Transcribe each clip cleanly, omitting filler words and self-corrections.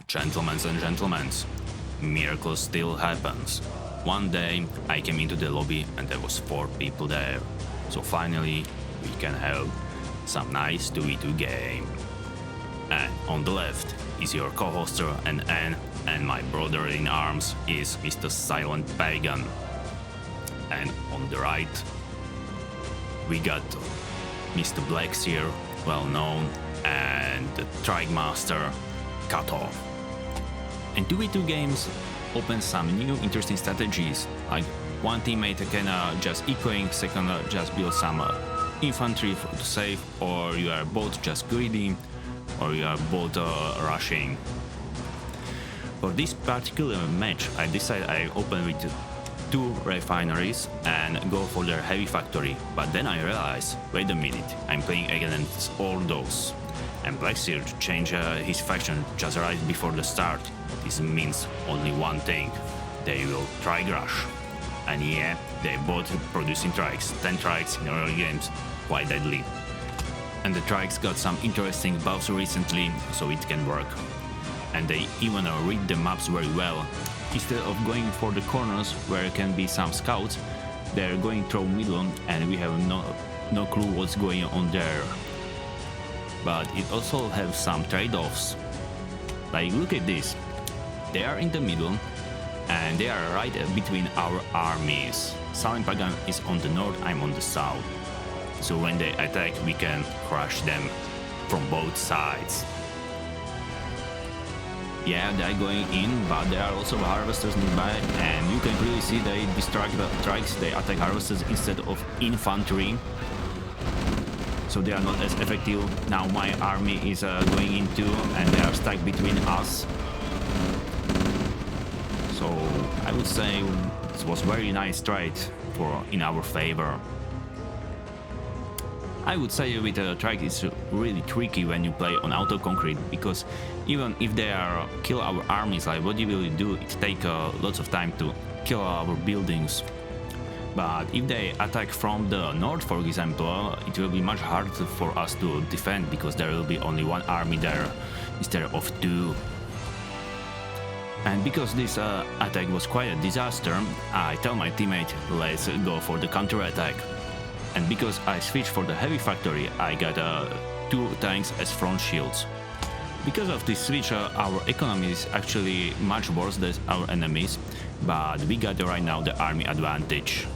Gentlemen and gentlemen, miracle still happens. One day I came into the lobby and there was 4 people there. So finally we can have some nice 2v2 game. And on the left is your co-hoster and my brother in arms is Mr. lentPagan. And on the right we got Mr. Blacksir, well known, and the Trike Master Kato. And 2v2 games open some new interesting strategies, like one teammate can just echoing, second just build some infantry to save, or you are both just greedy, or you are both rushing. For this particular match I decided I open with 2 refineries and go for their heavy factory, but then I realized, wait a minute, I'm playing against all those. And Blacksir changed his faction just right before the start. This means only one thing, they will trike rush. And yeah, they both producing trikes, 10 trikes in early games, quite deadly. And the trikes got some interesting buffs recently, so it can work. And they even read the maps very well. Instead of going for the corners where can be some scouts, they're going through middle and we have no clue what's going on there. But it also has some trade-offs. Like, look at this. They are in the middle and they are right between our armies. lentPagan is on the north, I'm on the south. So when they attack we can crush them from both sides. Yeah, they are going in, but there are also harvesters nearby, and you can clearly see they distract the trikes, they attack harvesters instead of infantry. So they are not as effective. Now my army is going into, and they are stuck between us. So I would say it was very nice trade in our favor. I would say with a trike it's really tricky when you play on auto concrete, because even if they are kill our armies, like what you will do, it take lots of time to kill our buildings. But if they attack from the north, for example, it will be much harder for us to defend, because there will be only 1 army there instead of 2. And because this attack was quite a disaster, I tell my teammate, let's go for the counter-attack. And because I switched for the heavy factory, I got 2 tanks as front shields. Because of this switch, our economy is actually much worse than our enemies, but we got right now the army advantage.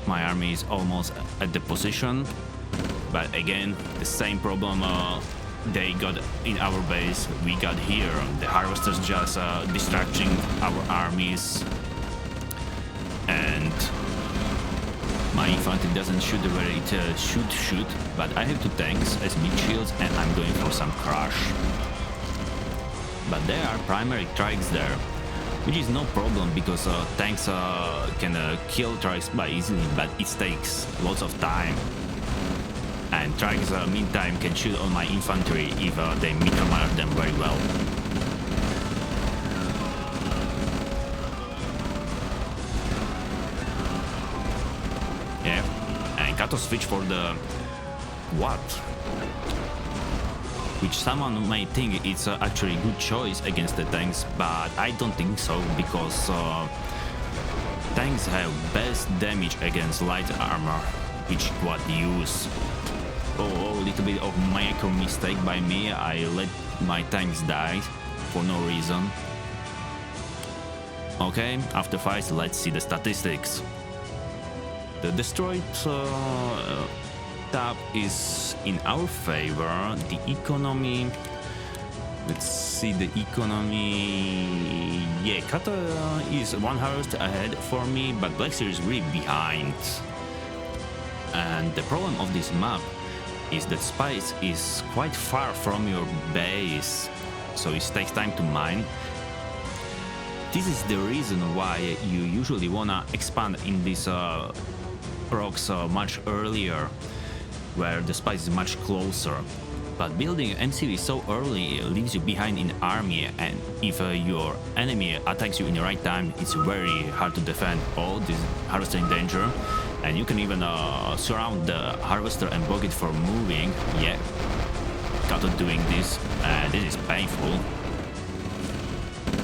My army is almost at the position, but again, the same problem they got in our base, we got here. The harvesters just distracting our armies, and my infantry doesn't shoot the way it should, but I have 2 tanks as meat shields and I'm going for some crush. But there are primary trikes there, which is no problem, because tanks can kill trikes by easily, but it takes lots of time. And trikes meantime can shoot on my infantry if they micromanage them very well. Yeah, and Kato switch for the what? Which someone may think it's actually a good choice against the tanks, but I don't think so, because tanks have best damage against light armor, which what use. Oh, a little bit of micro mistake by me, I let my tanks die for no reason. Okay, after fights, let's see the statistics. The destroyed tab is in our favor. The economy, let's see the economy. Yeah, Kato is 1 harvest ahead for me, but Blacksir is really behind. And the problem of this map is that spice is quite far from your base, so it takes time to mine. This is the reason why you usually wanna expand in these rocks much earlier, where the spice is much closer. But building MCV so early leaves you behind in army, and if your enemy attacks you in the right time, it's very hard to defend. Oh, this harvester in danger, and you can even surround the harvester and block it from moving. Yeah, Kato doing this, and this is painful.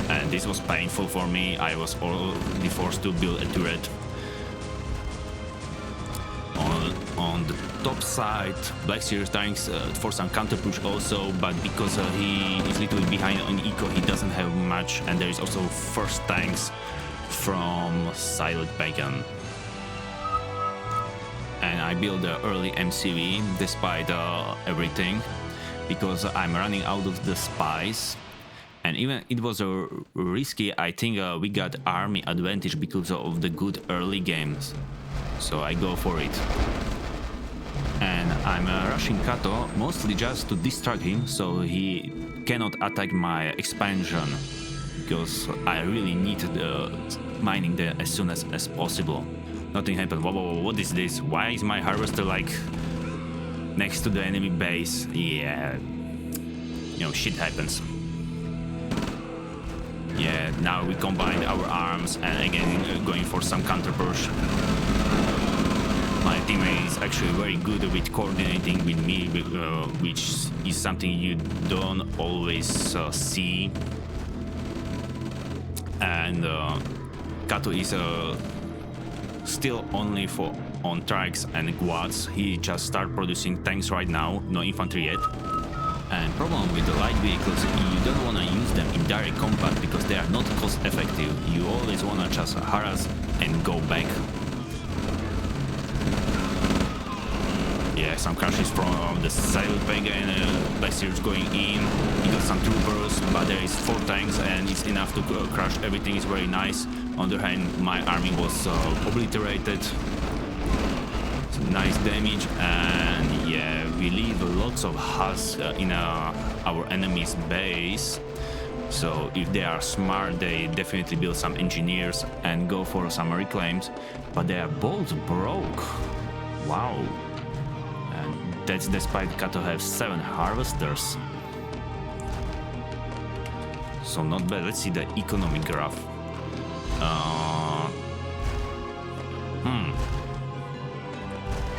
And this was painful for me. I was already forced to build a turret. On the top side, Blacksir is trying for some counter push also, but because he is a little bit behind on eco, he doesn't have much, and there is also first tanks from lentPagan. And I build the early MCV despite everything, because I'm running out of the spice. And even it was risky. I think we got army advantage because of the good early games. So I go for it. And I'm rushing Kato mostly just to distract him so he cannot attack my expansion, because I really need mining there as soon as possible. Nothing happened. Whoa, what is this? Why is my harvester like next to the enemy base? Yeah, you know, shit happens. Yeah, now we combined our arms and again going for some counter push. My teammate is actually very good with coordinating with me, which is something you don't always see. And Kato is still only on trikes and quads. He just started producing tanks right now, no infantry yet. And problem with the light vehicles, you don't want to use them in direct combat because they are not cost effective. You always want to just harass and go back. Yeah, some crashes from the lentPagan. Blacksir is going in. He got some troopers, but there is 4 tanks and it's enough to crash. Everything is very nice. On the other hand, my army was obliterated. Nice damage, and yeah, we leave lots of husks in our enemy's base. So if they are smart, they definitely build some engineers and go for some reclaims, but they are both broke. Wow. And that's despite Kato have 7 harvesters. So not bad. Let's see the economic graph.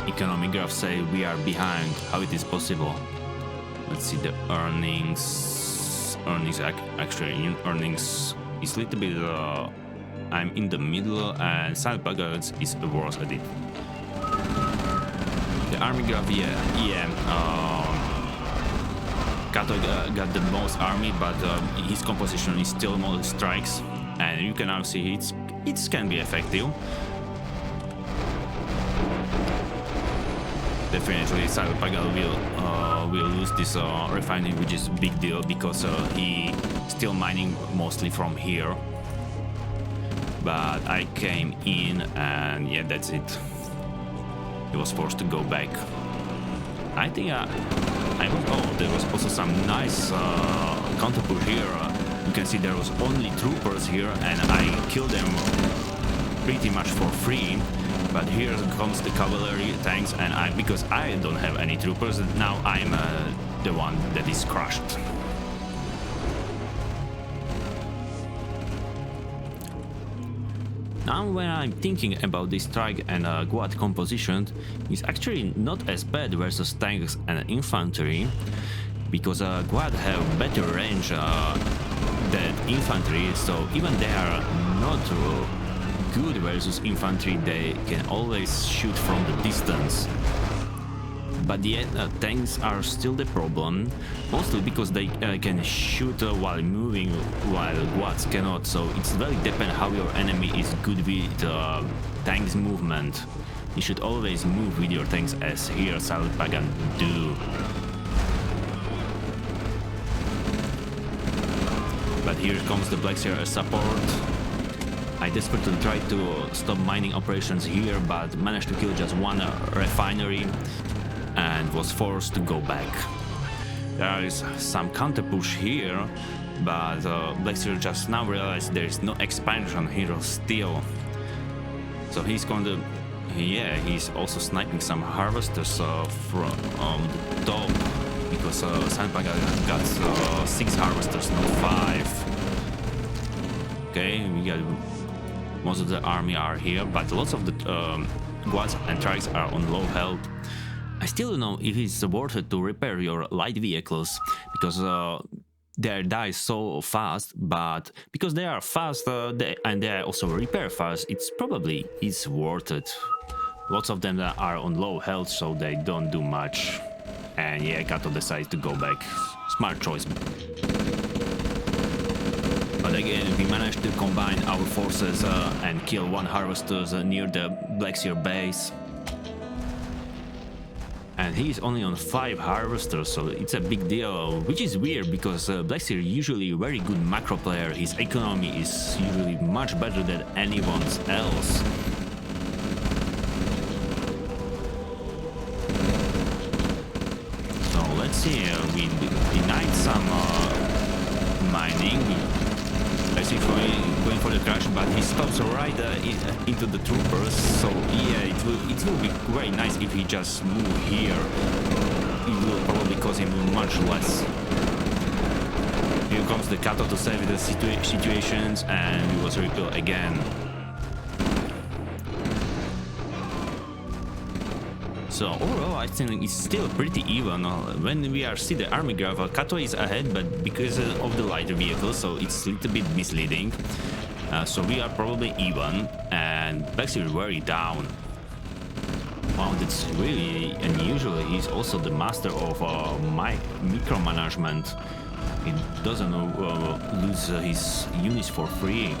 Economic graph say we are behind. How it is possible? Let's see the earnings. Actually, earnings is a little bit. I'm in the middle, and lentPagan is worse at it. The army graph, yeah. Kato got the most army, but his composition is still more strikes, and you can now see it can be effective. Definitely, lentPagan will lose this refinery, which is a big deal because he still mining mostly from here. But I came in, and yeah, that's it. He was forced to go back. I think there was also some nice counter push here. You can see there was only troopers here, and I killed them pretty much for free. But here comes the cavalry tanks, and because I don't have any troopers, now I'm the one that is crushed. Now when I'm thinking about this strike and quad composition, it's actually not as bad versus tanks and infantry, because quad have better range than infantry, so even they are not good versus infantry, they can always shoot from the distance. But yet tanks are still the problem, mostly because they can shoot while moving, while quads cannot. So it's very depend how your enemy is good with tanks movement. You should always move with your tanks, as here lentPagan do. But here comes the Blacksir as support. I desperately tried to stop mining operations here, but managed to kill just 1 refinery and was forced to go back. There is some counter push here, but Blacksir just now realized there is no expansion here still. So he's going to... yeah, he's also sniping some harvesters from the top, because lentPagan got 6 harvesters, not 5. Okay, we got... most of the army are here, but lots of the quads and trikes are on low health, I still don't know if it's worth it to repair your light vehicles, because they die so fast, but because they are fast and they also repair fast, it's probably worth it. Lots of them are on low health, so they don't do much. And yeah, Kato decides to go back. Smart choice. But again, we managed to combine our forces and kill one harvester near the Blacksir base. And he's only on 5 harvesters, so it's a big deal, which is weird because Blacksir is usually a very good macro player. His economy is usually much better than anyone else. So let's see, we denied some mining. Blacksir going for the crash, but he stops right into the troopers, so yeah, it will be very nice if he just move here. It will probably cost him much less. Here comes the Kato to save the situations, and he was repelled again. So overall, I think it's still pretty even. When we see the army graph, Kato is ahead, but because of the lighter vehicles, so it's a little bit misleading. So we are probably even, and Blacksir is very down. Wow, that's really unusual. He's also the master of micromanagement. He doesn't lose his units for free.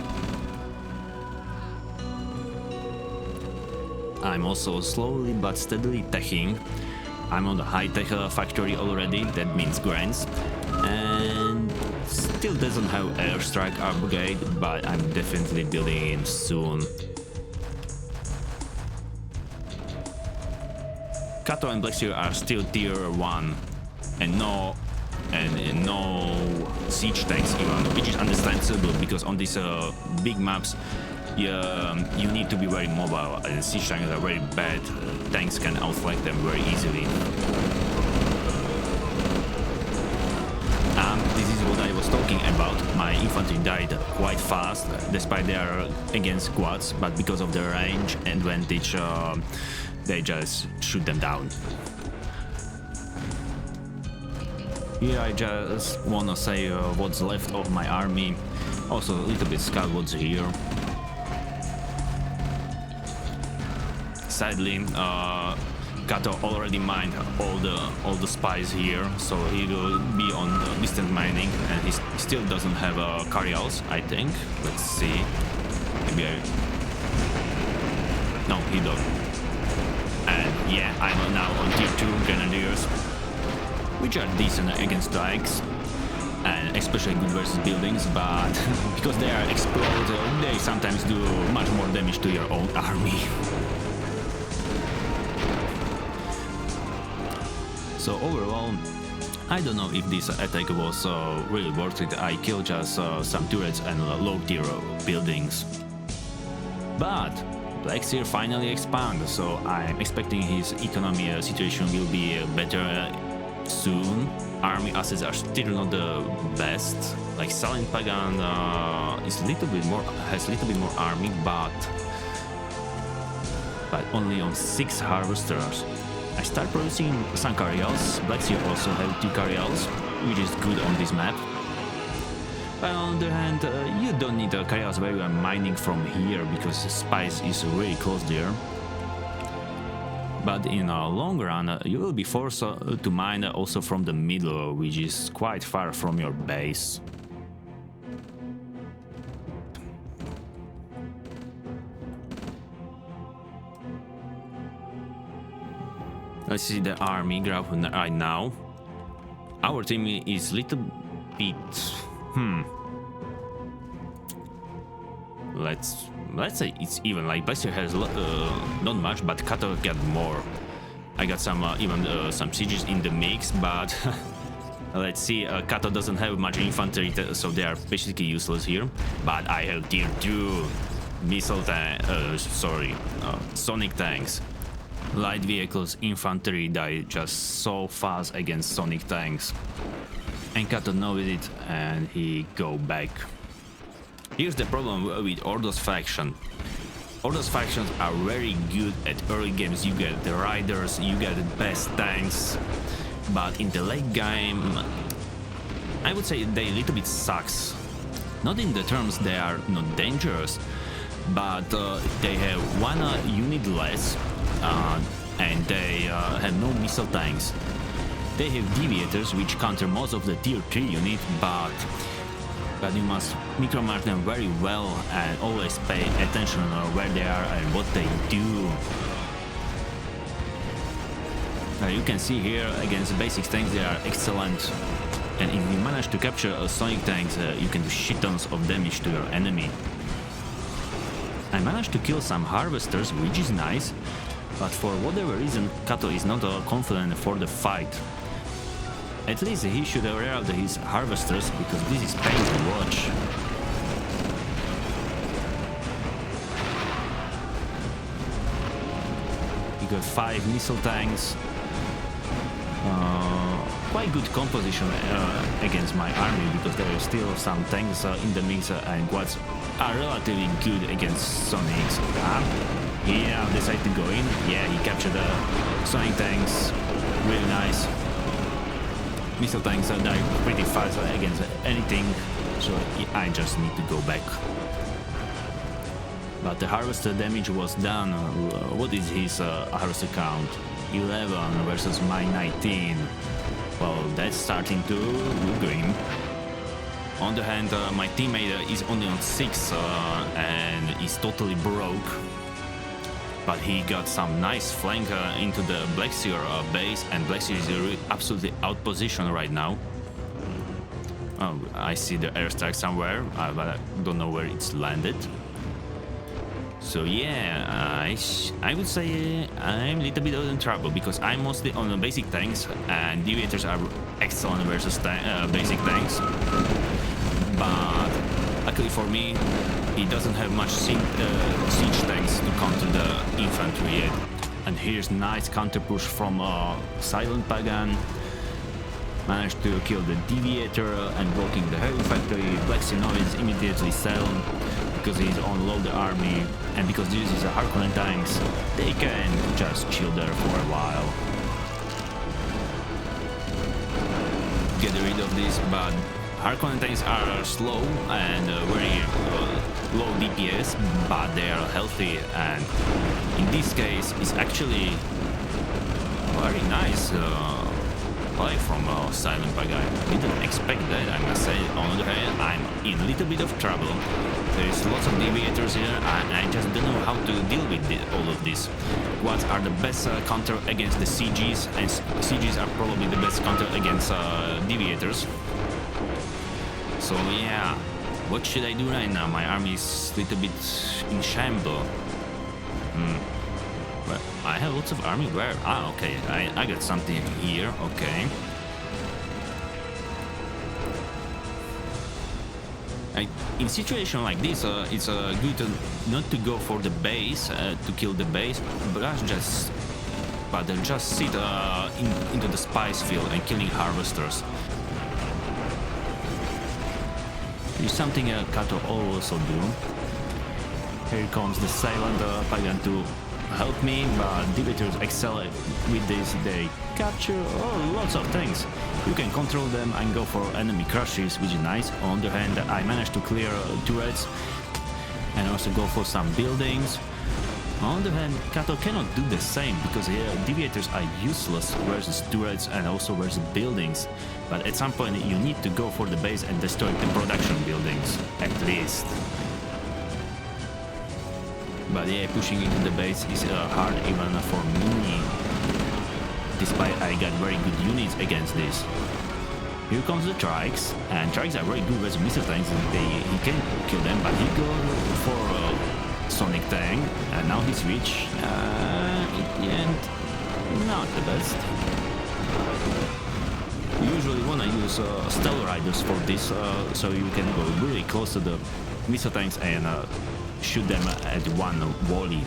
I'm also slowly but steadily teching. I'm on the high-tech factory already, that means grants. And still doesn't have airstrike upgrade, but I'm definitely building him soon. Kato and Blacksir are still tier 1 and no siege tanks even, which is understandable because on these big maps you need to be very mobile, and siege tanks are very bad. Tanks can outflank them very easily. This is what I was talking about. My infantry died quite fast, despite they are against squads, but because of their range advantage, they just shoot them down. Here I just wanna say what's left of my army. Also a little bit scouts here. Sadly, Kato already mined all the spies here, so he will be on distant mining, and he still doesn't have carrials, I think. Let's see. Maybe no, he don't. And yeah, I'm now on tier 2 grenadiers, which are decent against tanks, and especially good versus buildings, but because they are explode, they sometimes do much more damage to your own army. So overall, I don't know if this attack was really worth it. I killed just some turrets and low tier buildings. But Blacksir finally expanded, so I'm expecting his economy situation will be better soon. Army assets are still not the best. Like lentPagan is has a little bit more army, but only on 6 harvesters. I start producing some carrials. Blacksir also have 2 carrials, which is good on this map. But on the other hand, you don't need carrials where you are mining from here, because spice is really close there. But in the long run, you will be forced to mine also from the middle, which is quite far from your base. Let's see the army graph right now. Our team is little bit... Let's say it's even. Like Blacksir has not much, but Kato got more. I got some even some sieges in the mix, but let's see. Kato doesn't have much infantry, so they are basically useless here. But I have tier 2 sonic tanks. Light vehicles, infantry die just so fast against sonic tanks. And Kato knows it, and he go back. Here's the problem with Ordos faction. All those factions are very good at early games. You get the riders, you get the best tanks, but in the late game, I would say they a little bit sucks. Not in the terms they are not dangerous, but they have one unit less, and they have no missile tanks. They have deviators which counter most of the tier 3 unit, but you must micromanage them very well and always pay attention on where they are and what they do. You can see here against basic tanks they are excellent, and if you manage to capture sonic tanks you can do shit tons of damage to your enemy. I managed to kill some harvesters, which is nice, but for whatever reason Kato is not confident for the fight. At least he should reroute his harvesters, because this is pain to watch. He got 5 missile tanks. Quite good composition against my army, because there are still some tanks in the mix and quads are relatively good against Sonics. Yeah, decided to go in. Yeah, he captured the Sonic tanks. Really nice. Missile tanks die pretty fast against anything, so I just need to go back. But the harvester damage was done. What is his harvester count? 11 versus my 19. Well, that's starting to look grim. On the hand, my teammate is only on 6 and is totally broke. But he got some nice flank into the Blacksir base, and Blacksir is absolutely out position right now. Oh, I see the airstrike somewhere, but I don't know where it's landed. So yeah, I would say I'm a little bit in trouble, because I'm mostly on the basic tanks, and deviators are excellent versus basic tanks. But luckily for me, he doesn't have much siege tanks to counter the infantry yet. And here's nice counter push from lentPagan. Managed to kill the deviator and blocking the heavy factory. Blacksir is immediately sell, because he's on low the army, and because this is a Harkonnen tanks, they can just chill there for a while. Get rid of this, but Harkonnen tanks are slow and very low DPS, but they are healthy, and in this case it's actually very nice play from lentPagan. Didn't expect that, I must say. On the other hand, I'm in a little bit of trouble. There's lots of deviators here, and I just don't know how to deal with all of this. What are the best counter against the CGs, and CGs are probably the best counter against deviators. So yeah, what should I do right now? My army is a little bit in shambles. But I have lots of army. Where? Ah, okay. I got something here. Okay. In situation like this, it's good not to go for the base to kill the base, but just sit into the spice field and killing harvesters. It's something Kato also do. Here comes the silent Pagan to help me, but deviators excel with this. They capture lots of things. You can control them and go for enemy crushes, which is nice. On the other hand, I managed to clear turrets and also go for some buildings. On the other hand, Kato cannot do the same, because here deviators are useless versus turrets and also versus buildings. But at some point you need to go for the base and destroy the production buildings, at least. But yeah, pushing into the base is hard even for me, despite I got very good units against this. Here comes the Trikes, and Trikes are very good versus missile tanks, and he can kill them, but he goes for Sonic tank, and now he switch. And not the best. Usually when I use Stealth Riders for this, so you can go really close to the missile tanks and shoot them at one volley.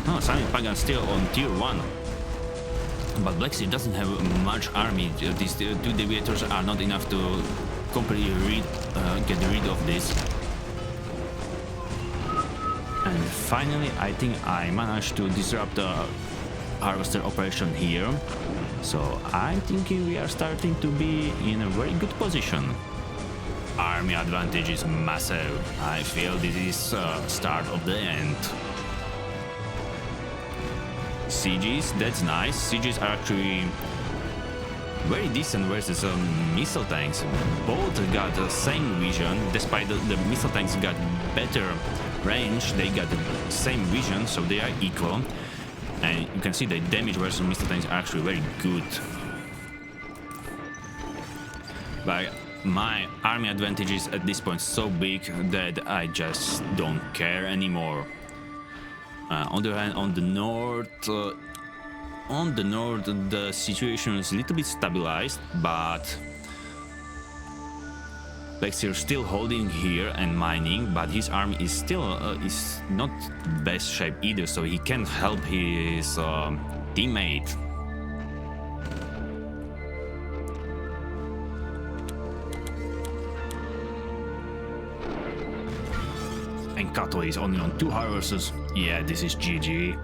Oh, lentPagan still on tier 1. But Blacksir doesn't have much army. These two deviators are not enough to completely get rid of this. And finally I think I managed to disrupt the harvester operation here. So I'm thinking we are starting to be in a very good position. Army advantage is massive. I feel this is start of the end. Sieges, that's nice. Sieges are actually very decent versus missile tanks. Both got the same vision, despite the missile tanks got better range, they got the same vision, so they are equal. And you can see the damage versus missile tanks are actually very good. But my army advantage is at this point so big that I just don't care anymore. On the other hand, on the north, the situation is a little bit stabilized, but Blacksir still holding here and mining, but his army is still is not best shape either, so he can help his teammate. And Kato is only on 2 harvesters. Yeah, this is GG.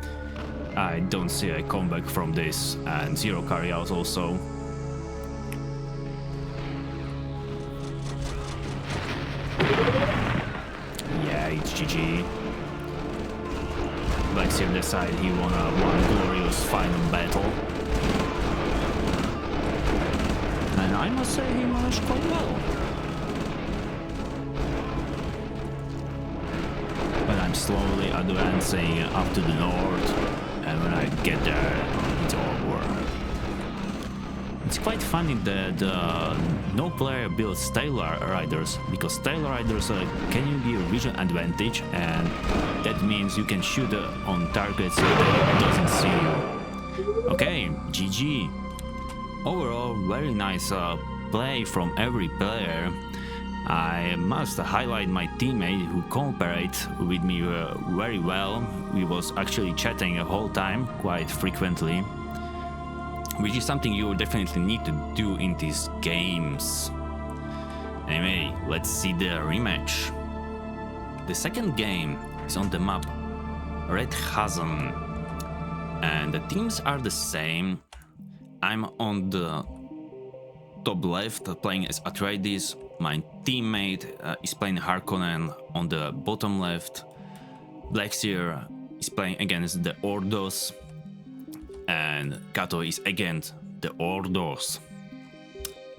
I don't see a comeback from this, and 0 carryouts also. Yeah, it's GG. Blacksir decided he won one glorious final battle. And I must say he managed quite well. But I'm slowly advancing up to the north, and when I get there, it's over. It's quite funny that no player builds tail riders, because tail riders can give you vision advantage, and that means you can shoot on targets so that it doesn't see you. Okay, GG. Overall, very nice play from every player. I must highlight my teammate who cooperated with me very well. We was actually chatting the whole time, quite frequently, which is something you definitely need to do in these games. Anyway, let's see the rematch. The second game is on the map Red Chasm, and the teams are the same. I'm on the top left playing as Atreides. My teammate is playing Harkonnen on the bottom left. Blacksir is playing against the Ordos, and Kato is against the Ordos.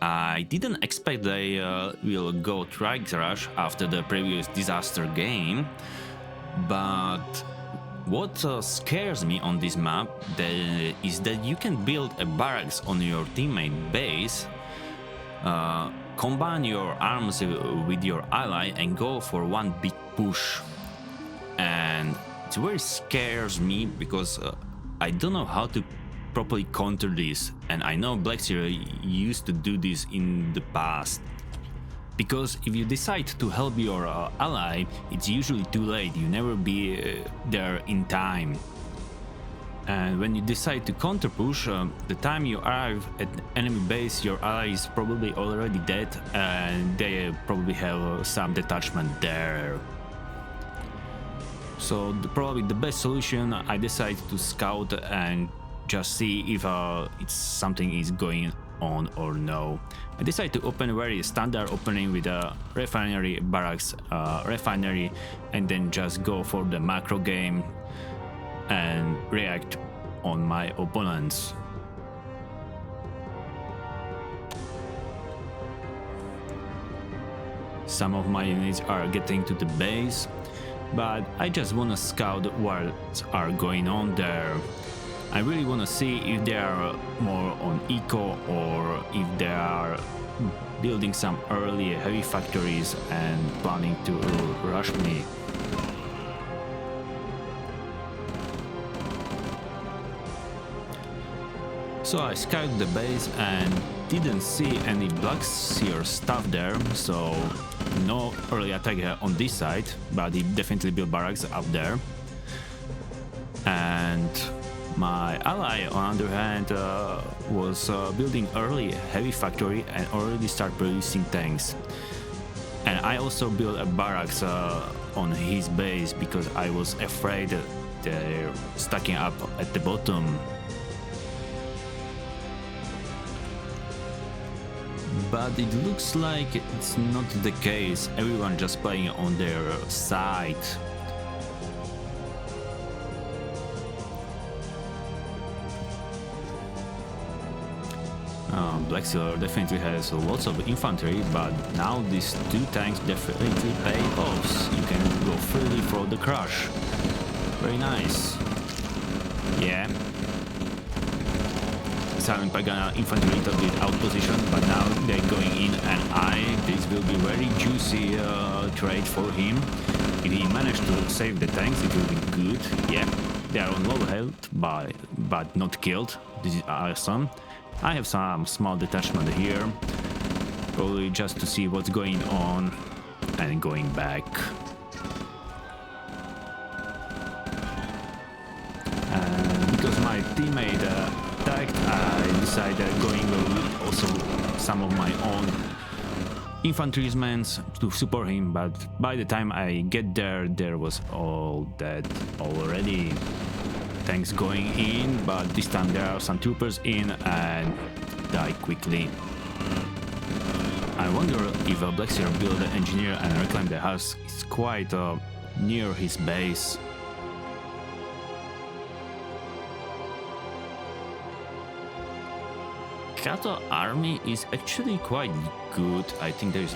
I didn't expect they will go Tri-Rush after the previous disaster game, but what scares me on this map is that you can build a barracks on your teammate base, combine your arms with your ally and go for one big push. And it very scares me because I don't know how to properly counter this, and I know Blacksir used to do this in the past. Because if you decide to help your ally, it's usually too late, you never be there in time. And when you decide to counter push, the time you arrive at enemy base, your ally is probably already dead, and they probably have some detachment there. So probably the best solution, I decided to scout and just see if something is going on or no. I decided to open a very standard opening with a refinery, barracks, refinery, and then just go for the macro game and react on my opponents. Some of my units are getting to the base, but I just wanna scout what are going on there. I really wanna see if they are more on eco or if they are building some early heavy factories and planning to rush me. So I scouted the base and didn't see any Blacksir stuff there, so no early attack on this side, but he definitely built barracks up there. And my ally, on the other hand, was building early heavy factory and already start producing tanks. And I also built a barracks on his base because I was afraid they're stacking up at the bottom. But it looks like it's not the case. Everyone just playing on their side. Blacksir definitely has lots of infantry, but now these 2 tanks definitely pay off. You can go freely for the crush. Very nice. Yeah. Silent Pagan infantry a little bit out position, but now they're going in, and this will be very juicy trade for him. If he managed to save the tanks, it will be good. Yeah, they are on low health, but not killed. This is awesome. I have some small detachment here, probably just to see what's going on and going back. Because my teammate attacked, I decided going with also some of my own infantrymen to support him, but by the time I get there, there was all dead already. Tanks going in, but this time there are some troopers in and die quickly. I wonder if a Blacksir build an engineer and reclaim the house is quite near his base. Kato army is actually quite good. I think there's,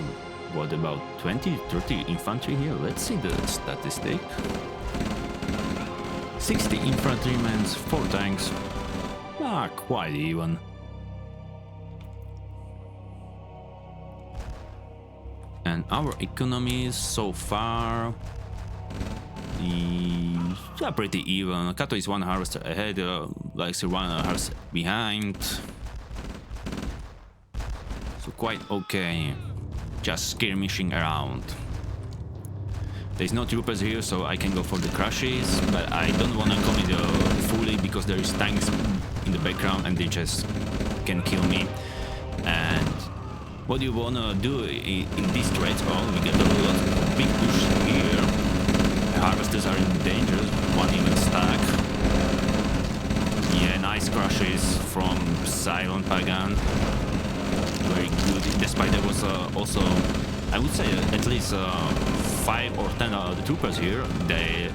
what, about 20-30 infantry here? Let's see the statistic. 60 infantrymen, 4 tanks. Quite even. And our economies so far, yeah, pretty even. Kato is 1 harvester ahead, Blacksir 1 harvester behind. So quite okay. Just skirmishing around. There's no troopers here, so I can go for the crushes, but I don't want to commit fully because there is tanks in the background and they just can kill me. And what you want to do in these trades, we get a lot of big push here. The harvesters are in danger, 1 even stuck. Yeah, nice crushes from Silent Pagan. Very good, despite there was also, I would say, at least 5 or 10 of the troopers here. They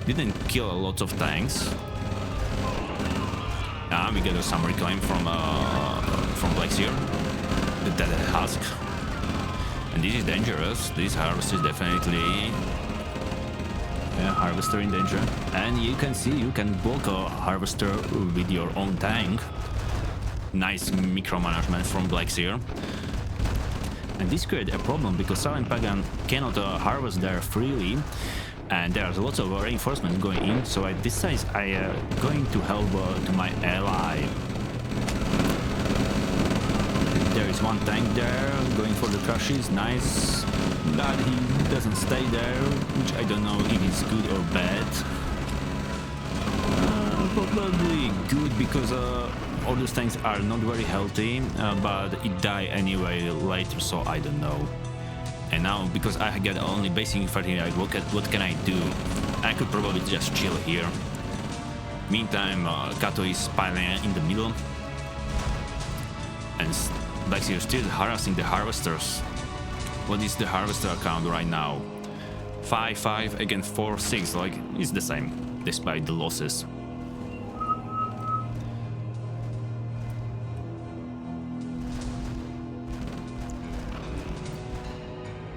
didn't kill a lot of tanks. We get some reclaim from Blacksir, the dead husk, and this is dangerous. This harvester is definitely harvester in danger, and you can see you can block a harvester with your own tank. Nice micromanagement from Blacksir. And this creates a problem because Silent Pagan cannot harvest there freely, and there's lots of reinforcements going in, so I decided I going to help to my ally. There is 1 tank there going for the crushes, nice, but he doesn't stay there, which I don't know if it's good or bad. Probably good because all those tanks are not very healthy, but it died anyway later, so I don't know. And now, because I get only basic infantry, like, what can I do? I could probably just chill here. Meantime, Kato is piling in the middle, and Blacksir is still harassing the harvesters. What is the harvester count right now? 5-5 against 4-6, like, it's the same, despite the losses.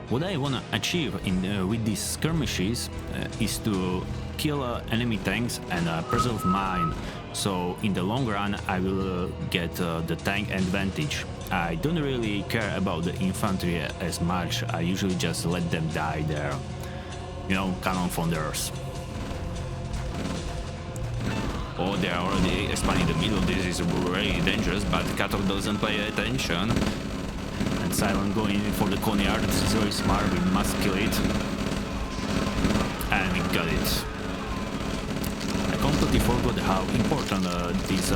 What I want to achieve with these skirmishes is to kill enemy tanks and preserve mine. So in the long run I will get the tank advantage. I don't really care about the infantry as much. I usually just let them die there. You know, cannon founders. Oh, they are already expanding the middle. This is very dangerous, but Kato doesn't pay attention. Silent going in for the Coneyard. This is very smart, we must kill it. And we got it. I completely forgot how important this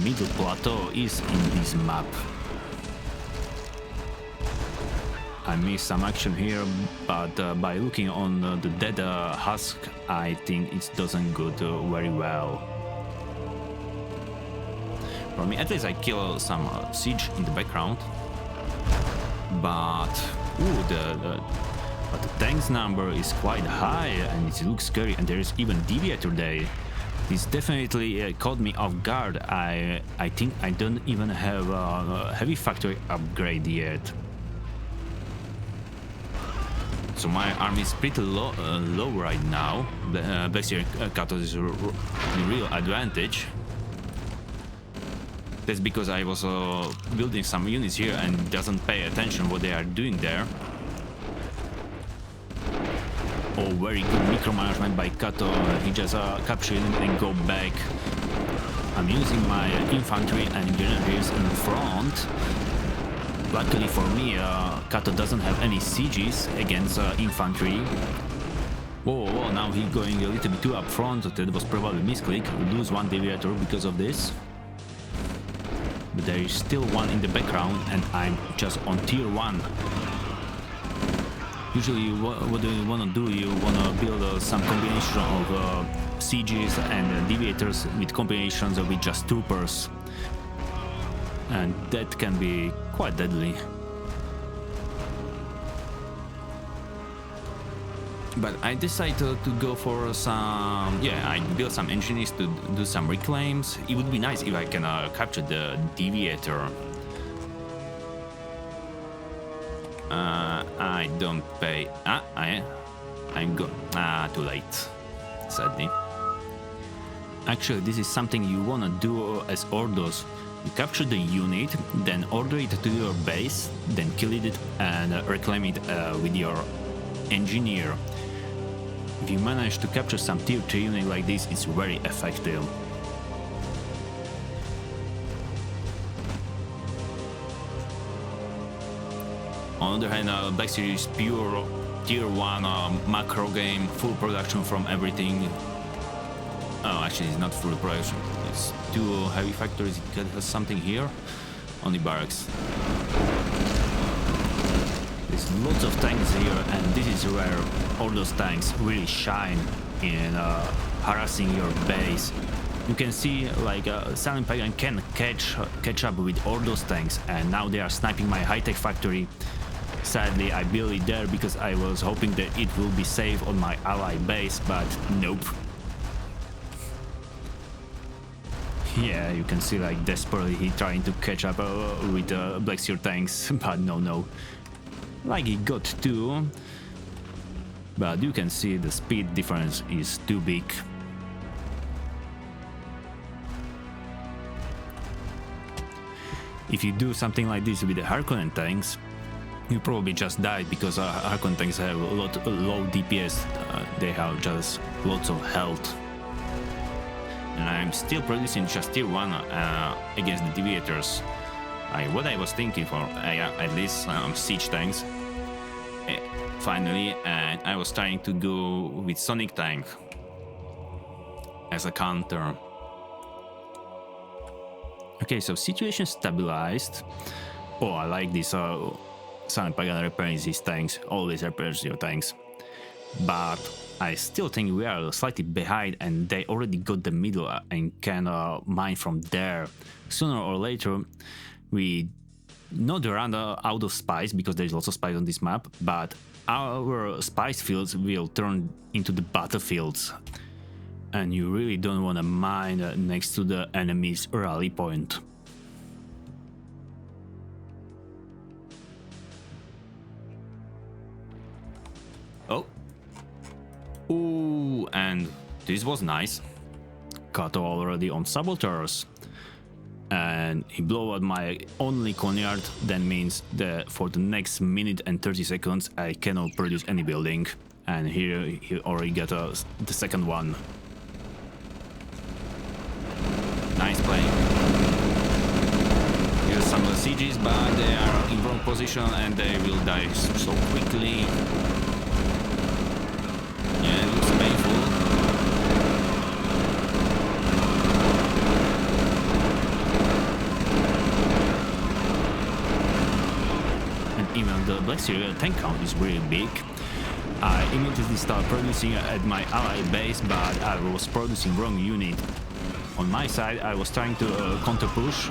middle plateau is in this map. I missed some action here, but by looking on the dead husk, I think it doesn't go very well. For me, at least I kill some siege in the background, but but the tank's number is quite high and it looks scary, and there is even Deviator there. This definitely caught me off guard. I think I don't even have a heavy factory upgrade yet. So my army is pretty low right now. Blacksir Kato is the real advantage. That's because I was building some units here and doesn't pay attention what they are doing there. Oh, very good micromanagement by Kato. He just captured and go back. I'm using my infantry and grenadiers in front. Luckily for me, Kato doesn't have any sieges against infantry. Whoa, now he's going a little bit too up front. That was probably a misclick. We lose one Deviator because of this. But there is still one in the background and I'm just on tier 1. Usually what do you want to do? You want to build some combination of sieges and Deviators with combinations with just troopers. And that can be quite deadly. But I decided to go for some... yeah, I built some engineers to do some reclaims. It would be nice if I can capture the Deviator. I don't pay... I'm go... too late. Sadly. Actually, this is something you wanna do as Ordos. You capture the unit, then order it to your base, then kill it and reclaim it with your engineer. If you manage to capture some tier 3 unit like this, it's very effective. On the other hand, Blacksir is pure tier 1 macro game, full production from everything. Oh, actually it's not full production. It's 2 heavy factories. It has something here. Only barracks. There's lots of tanks here, and this is where all those tanks really shine in harassing your base. You can see like lentPagan can catch up with all those tanks, and now they are sniping my high-tech factory. Sadly, I built it there because I was hoping that it will be safe on my ally base, but nope. Yeah, you can see like desperately he trying to catch up with Blacksir tanks, but no. Like he got 2, but you can see the speed difference is too big. If you do something like this with the Harkonnen tanks, you probably just died because Harkonnen tanks have a lot low DPS. They have just lots of health. And I'm still producing just tier 1 against the Deviators. What I was thinking for at least siege tanks finally, and I was trying to go with Sonic tank as a counter. Okay, so situation stabilized. Oh, I like this lentPagan repairing his tanks, always repairs your tanks. But I still think we are slightly behind and they already got the middle and can mine from there. Sooner or later we not run out of spice because there's lots of spice on this map, but our spice fields will turn into the battlefields. And you really don't want to mine next to the enemy's rally point. Oh. Ooh, and this was nice. Kato already on saboteurs. And he blew out my only Conyard. That means that for the next minute and 30 seconds I cannot produce any building. And here he already got the second one. Nice play. Here's some sieges, but they are in wrong position and they will die so quickly. Yeah, it looks painful. And even the Blacksir tank count is really big. I immediately started producing at my ally base, but I was producing wrong unit. On my side, I was trying to counter push,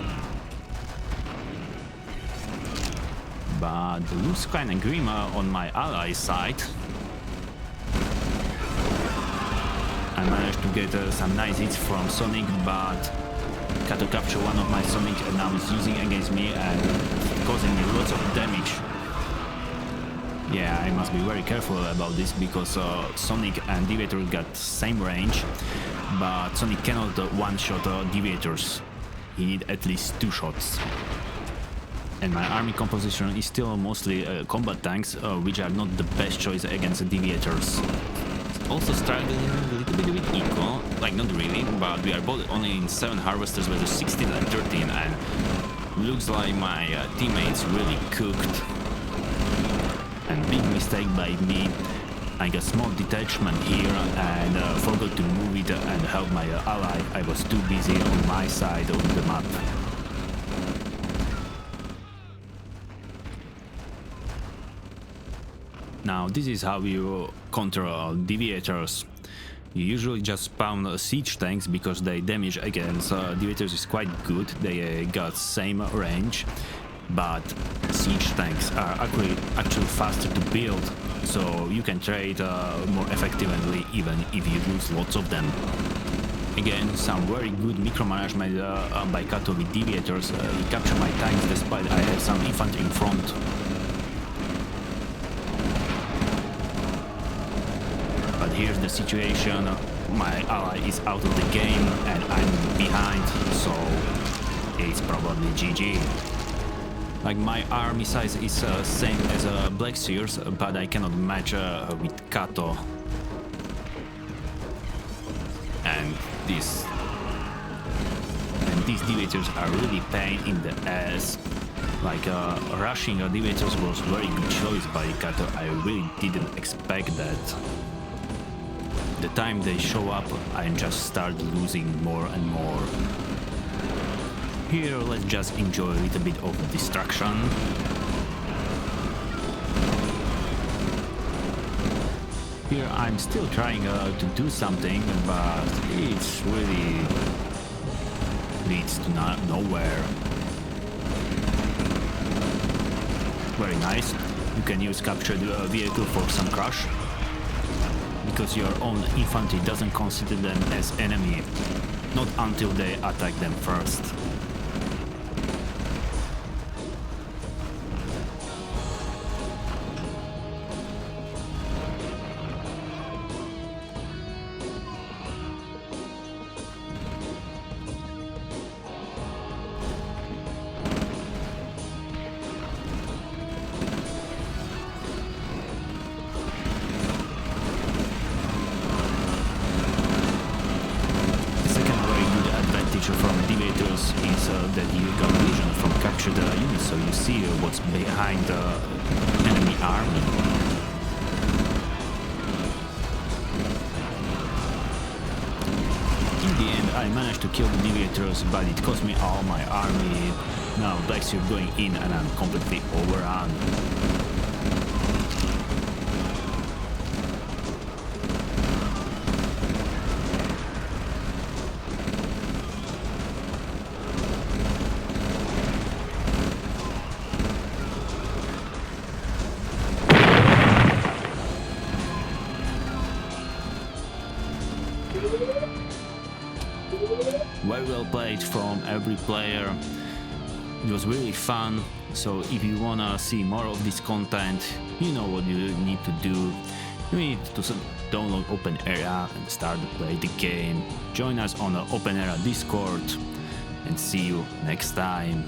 but looks kinda grim on my ally side. I managed to get some nice hits from Sonic, but Kato captured one of my Sonic and now is using against me and causing me lots of damage. Yeah, I must be very careful about this because Sonic and Deviator got same range, but Sonic cannot one-shot Deviators. He need at least 2 shots. And my army composition is still mostly combat tanks, which are not the best choice against Deviators. Also struggling a little bit with equal, like not really, but we are both only in 7 harvesters versus 16 and 13, and looks like my teammates really cooked. And big mistake by me, I got small detachment here and forgot to move it and help my ally. I was too busy on my side of the map. Now this is how you counter Deviators. You usually just spawn siege tanks because their damage against Deviators is quite good. They got same range, but siege tanks are actually faster to build, so you can trade more effectively even if you lose lots of them. Again, some very good micromanagement by Kato with Deviators. He captured my tanks despite I had some infantry in front. But here's the situation, my ally is out of the game and I'm behind, so it's probably GG. Like my army size is same as Blacksir's, but I cannot match with Kato. And these Deviators are really pain in the ass. Like rushing Deviators was very good choice by Kato. I really didn't expect that. The time they show up, I just start losing more and more. Here, let's just enjoy a little bit of destruction. Here I'm still trying to do something, but it's really leads to nowhere. Very nice. You can use captured vehicle for some crush, because your own infantry doesn't consider them as enemy, not until they attack them first. From Deviators is that you got vision from captured units, so you see what's behind the enemy army. In the end, I managed to kill the Deviators, but it cost me all my army. Now Blacksir going in and I'm completely overrun. Very well played from every player. It was really fun, so if you wanna see more of this content, you know what you need to do. You need to download OpenRA and start to play the game. Join us on the OpenRA Discord and see you next time.